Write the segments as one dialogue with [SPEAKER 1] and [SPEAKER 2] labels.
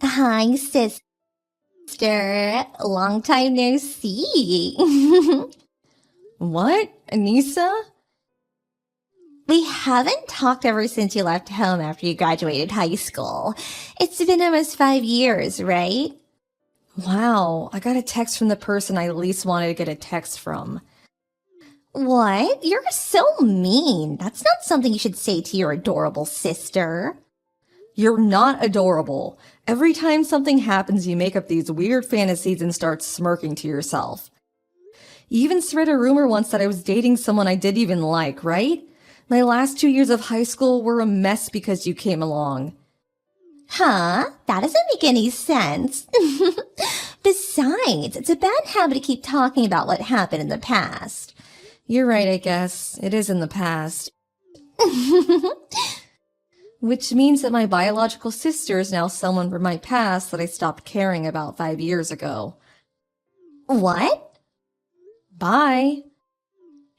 [SPEAKER 1] Hi, sister. Long time no see.
[SPEAKER 2] What? Anissa?
[SPEAKER 1] We haven't talked ever since you left home after you graduated high school. It's been almost 5 years, right?
[SPEAKER 2] Wow, I got a text from the person I least wanted to get a text from.
[SPEAKER 1] What? You're so mean. That's not something you should say to your adorable sister.
[SPEAKER 2] You're not adorable. Every time something happens, you make up these weird fantasies and start smirking to yourself. You even spread a rumor once that I was dating someone I didn't even like, right? My last 2 years of high school were a mess because you came along.
[SPEAKER 1] Huh? That doesn't make any sense. Besides, it's a bad habit to keep talking about what happened in the past.
[SPEAKER 2] You're right, I guess. It is in the past. Which means that my biological sister is now someone from my past that I stopped caring about 5 years ago.
[SPEAKER 1] What?
[SPEAKER 2] Bye.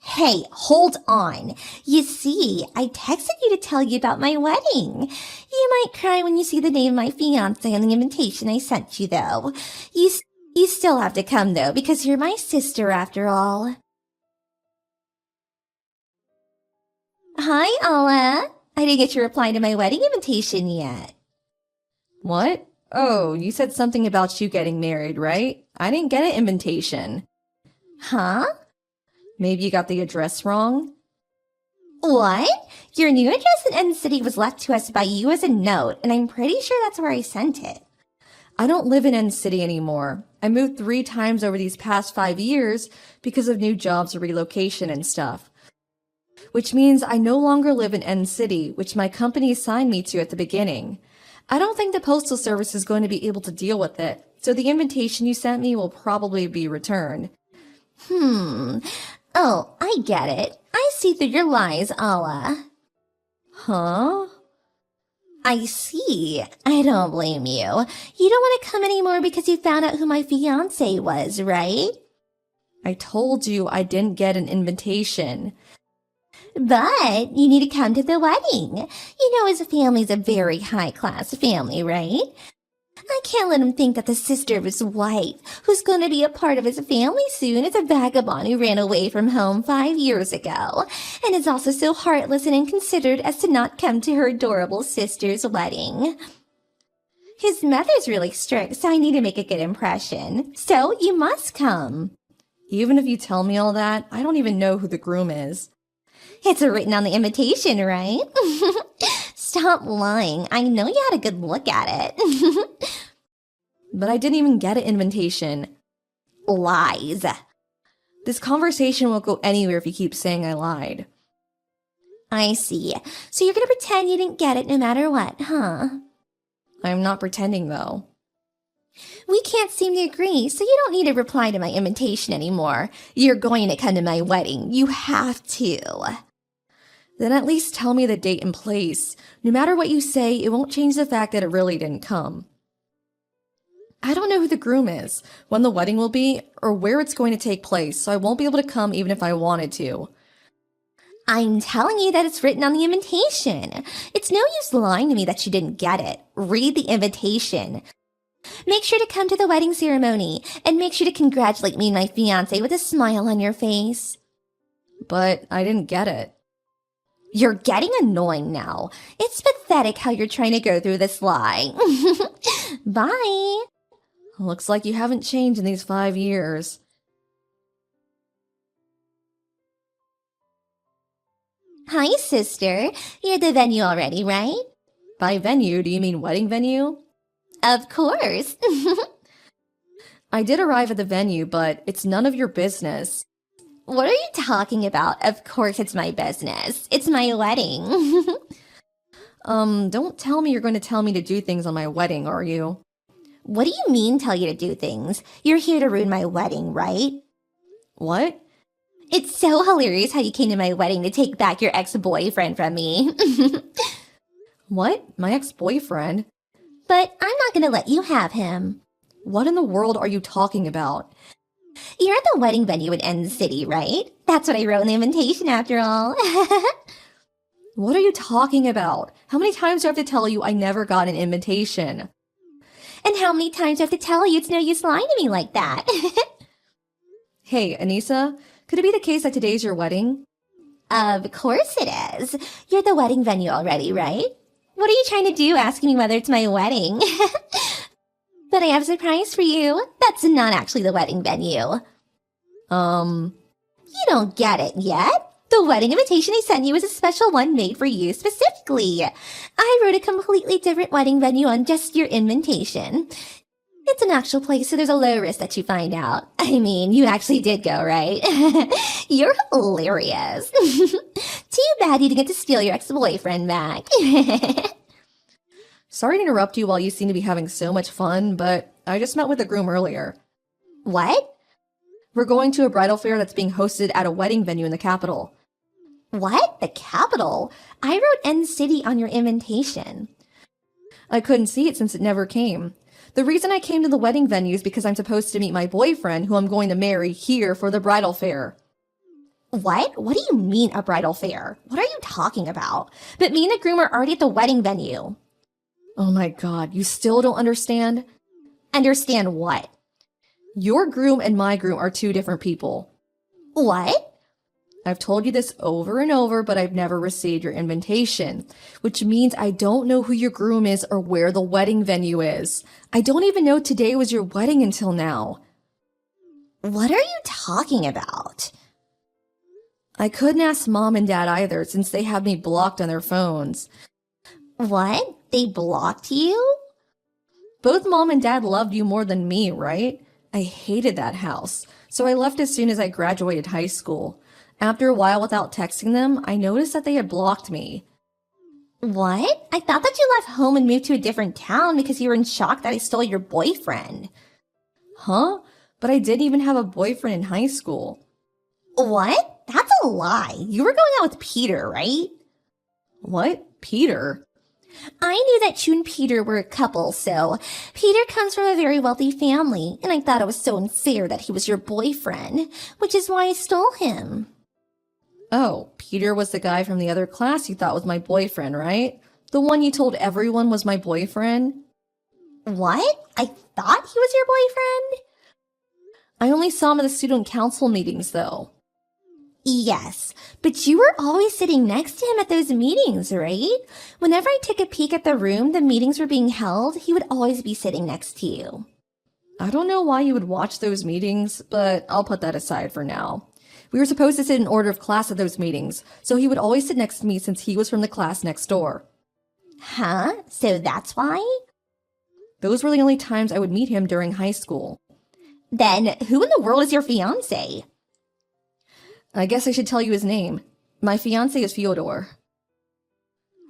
[SPEAKER 1] Hey, hold on. You see, I texted you to tell you about my wedding. You might cry when you see the name of my fiancé on the invitation I sent you, though. You still have to come, though, because you're my sister after all. Hi, Alla. I didn't get your reply to my wedding invitation yet.
[SPEAKER 2] What? Oh, you said something about you getting married, right? I didn't get an invitation.
[SPEAKER 1] Huh?
[SPEAKER 2] Maybe you got the address wrong?
[SPEAKER 1] What? Your new address in End City was left to us by you as a note, and I'm pretty sure that's where I sent it.
[SPEAKER 2] I don't live in End City anymore. I moved 3 times over these past 5 years because of new jobs or relocation and stuff. Which means I no longer live in End City, which my company assigned me to at the beginning. I don't think the Postal Service is going to be able to deal with it, so the invitation you sent me will probably be returned.
[SPEAKER 1] Oh, I get it. I see through your lies, Alla.
[SPEAKER 2] Huh?
[SPEAKER 1] I see. I don't blame you. You don't want to come anymore because you found out who my fiancé was, right?
[SPEAKER 2] I told you I didn't get an invitation.
[SPEAKER 1] But you need to come to the wedding. You know his family's a very high-class family, right? I can't let him think that the sister of his wife, who's going to be a part of his family soon, is a vagabond who ran away from home 5 years ago, and is also so heartless and inconsiderate as to not come to her adorable sister's wedding. His mother's really strict, so I need to make a good impression. So you must come.
[SPEAKER 2] Even if you tell me all that, I don't even know who the groom is.
[SPEAKER 1] It's written on the invitation, right? Stop lying. I know you had a good look at it.
[SPEAKER 2] But I didn't even get an invitation.
[SPEAKER 1] Lies.
[SPEAKER 2] This conversation won't go anywhere if you keep saying I lied.
[SPEAKER 1] I see. So you're gonna pretend you didn't get it no matter what, huh?
[SPEAKER 2] I'm not pretending, though.
[SPEAKER 1] We can't seem to agree, so you don't need to reply to my invitation anymore. You're going to come to my wedding. You have to.
[SPEAKER 2] Then at least tell me the date and place. No matter what you say, it won't change the fact that it really didn't come. I don't know who the groom is, when the wedding will be, or where it's going to take place, so I won't be able to come even if I wanted to.
[SPEAKER 1] I'm telling you that it's written on the invitation. It's no use lying to me that you didn't get it. Read the invitation. Make sure to come to the wedding ceremony, and make sure to congratulate me and my fiancé with a smile on your face.
[SPEAKER 2] But I didn't get it.
[SPEAKER 1] You're getting annoying now. It's pathetic how you're trying to go through this lie. Bye.
[SPEAKER 2] Looks like you haven't changed in these 5 years.
[SPEAKER 1] Hi, sister. You're at the venue already, right?
[SPEAKER 2] By venue, do you mean wedding venue?
[SPEAKER 1] Of course.
[SPEAKER 2] I did arrive at the venue, but it's none of your business.
[SPEAKER 1] What are you talking about? Of course it's my business. It's my wedding.
[SPEAKER 2] Don't tell me you're going to tell me to do things on my wedding, are you?
[SPEAKER 1] What do you mean tell you to do things? You're here to ruin my wedding, right?
[SPEAKER 2] What?
[SPEAKER 1] It's so hilarious how you came to my wedding to take back your ex-boyfriend from me.
[SPEAKER 2] What? My ex-boyfriend?
[SPEAKER 1] But I'm not gonna let you have him.
[SPEAKER 2] What in the world are you talking about?
[SPEAKER 1] You're at the wedding venue in End City, right? That's what I wrote in the invitation after all.
[SPEAKER 2] What are you talking about? How many times do I have to tell you I never got an invitation?
[SPEAKER 1] And how many times do I have to tell you it's no use lying to me like that?
[SPEAKER 2] Hey, Anissa, could it be the case that today's your wedding?
[SPEAKER 1] Of course it is. You're the wedding venue already, right? What are you trying to do asking me whether it's my wedding? But I have a surprise for you. That's not actually the wedding venue. You don't get it yet. The wedding invitation I sent you is a special one made for you specifically. I wrote a completely different wedding venue on just your invitation. It's an actual place, so there's a low risk that you find out. I mean, you actually did go, right? You're hilarious. Too bad you didn't get to steal your ex-boyfriend back.
[SPEAKER 2] Sorry to interrupt you while you seem to be having so much fun, but I just met with the groom earlier.
[SPEAKER 1] What?
[SPEAKER 2] We're going to a bridal fair that's being hosted at a wedding venue in the capital.
[SPEAKER 1] What? The capital? I wrote End City on your invitation.
[SPEAKER 2] I couldn't see it since it never came. The reason I came to the wedding venue is because I'm supposed to meet my boyfriend, who I'm going to marry, here for the bridal fair.
[SPEAKER 1] What? What do you mean a bridal fair? What are you talking about? But me and the groom are already at the wedding venue.
[SPEAKER 2] Oh my god, you still don't understand?
[SPEAKER 1] Understand what?
[SPEAKER 2] Your groom and my groom are two different people.
[SPEAKER 1] What?
[SPEAKER 2] I've told you this over and over, but I've never received your invitation, which means I don't know who your groom is or where the wedding venue is. I don't even know today was your wedding until now.
[SPEAKER 1] What are you talking about?
[SPEAKER 2] I couldn't ask mom and dad either since they have me blocked on their phones.
[SPEAKER 1] What? They blocked you?
[SPEAKER 2] Both mom and dad loved you more than me, right? I hated that house, so I left as soon as I graduated high school. After a while without texting them, I noticed that they had blocked me.
[SPEAKER 1] What? I thought that you left home and moved to a different town because you were in shock that I stole your boyfriend.
[SPEAKER 2] Huh? But I didn't even have a boyfriend in high school.
[SPEAKER 1] What? That's a lie. You were going out with Peter, right?
[SPEAKER 2] What? Peter?
[SPEAKER 1] I knew that you and Peter were a couple, so Peter comes from a very wealthy family, and I thought it was so unfair that he was your boyfriend, which is why I stole him.
[SPEAKER 2] Oh, Peter was the guy from the other class you thought was my boyfriend, right? The one you told everyone was my boyfriend?
[SPEAKER 1] What? I thought he was your boyfriend?
[SPEAKER 2] I only saw him at the student council meetings, though.
[SPEAKER 1] Yes, but you were always sitting next to him at those meetings, right? Whenever I took a peek at the room the meetings were being held, he would always be sitting next to you.
[SPEAKER 2] I don't know why you would watch those meetings, but I'll put that aside for now. We were supposed to sit in order of class at those meetings, so he would always sit next to me since he was from the class next door.
[SPEAKER 1] Huh? So that's why?
[SPEAKER 2] Those were the only times I would meet him during high school.
[SPEAKER 1] Then who in the world is your fiancé?
[SPEAKER 2] I guess I should tell you his name. My fiancé is Fyodor.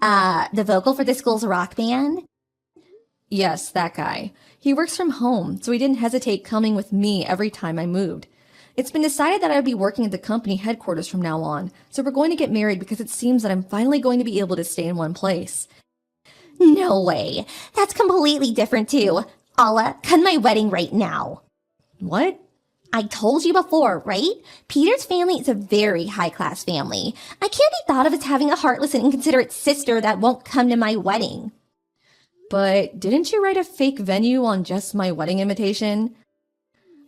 [SPEAKER 1] The vocal for the school's rock band?
[SPEAKER 2] Yes, that guy. He works from home, so he didn't hesitate coming with me every time I moved. It's been decided that I would be working at the company headquarters from now on, so we're going to get married because it seems that I'm finally going to be able to stay in one place.
[SPEAKER 1] No way. That's completely different too. Allah, cut my wedding right now.
[SPEAKER 2] What?
[SPEAKER 1] I told you before, right? Peter's family is a very high-class family. I can't be thought of as having a heartless and inconsiderate sister that won't come to my wedding.
[SPEAKER 2] But didn't you write a fake venue on just my wedding invitation?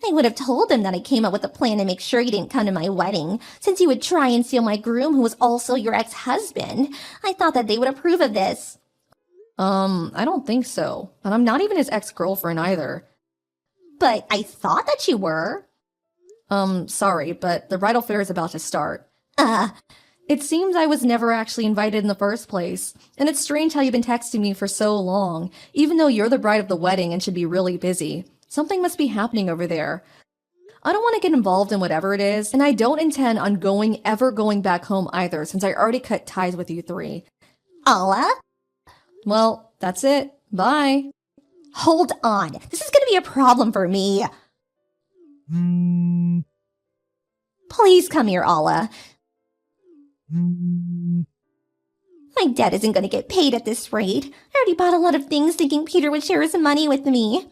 [SPEAKER 1] I would have told them that I came up with a plan to make sure you didn't come to my wedding, since you would try and steal my groom who was also your ex-husband. I thought that they would approve of this.
[SPEAKER 2] I don't think so. And I'm not even his ex-girlfriend either.
[SPEAKER 1] But I thought that you were.
[SPEAKER 2] Sorry, but the bridal fair is about to start. It seems I was never actually invited in the first place, and it's strange how you've been texting me for so long, even though you're the bride of the wedding and should be really busy. Something must be happening over there. I don't want to get involved in whatever it is, and I don't intend on ever going back home either, since I already cut ties with you three.
[SPEAKER 1] Allah?
[SPEAKER 2] Well, that's it. Bye.
[SPEAKER 1] Hold on. This is gonna be a problem for me. Please come here, Allah. My debt isn't going to get paid at this rate. I already bought a lot of things thinking Peter would share his money with me.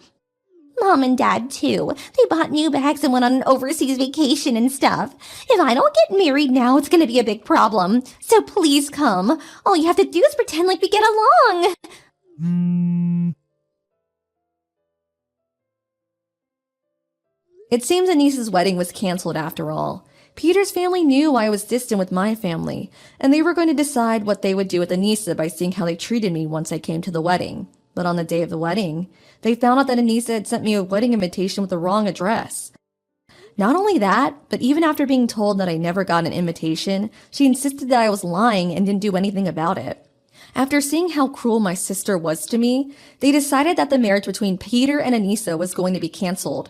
[SPEAKER 1] Mom and Dad, too. They bought new bags and went on an overseas vacation and stuff. If I don't get married now, it's going to be a big problem. So please come. All you have to do is pretend like we get along.
[SPEAKER 2] It seems Anissa's wedding was canceled after all. Peter's family knew I was distant with my family, and they were going to decide what they would do with Anissa by seeing how they treated me once I came to the wedding. But on the day of the wedding, they found out that Anissa had sent me a wedding invitation with the wrong address. Not only that, but even after being told that I never got an invitation, she insisted that I was lying and didn't do anything about it. After seeing how cruel my sister was to me, they decided that the marriage between Peter and Anissa was going to be canceled.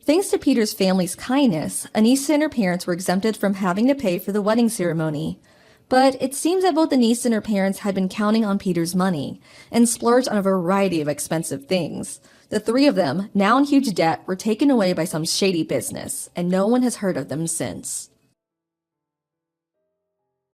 [SPEAKER 2] Thanks to Peter's family's kindness, Anissa and her parents were exempted from having to pay for the wedding ceremony. But it seems that both Anissa and her parents had been counting on Peter's money and splurged on a variety of expensive things. The three of them, now in huge debt, were taken away by some shady business, and no one has heard of them since.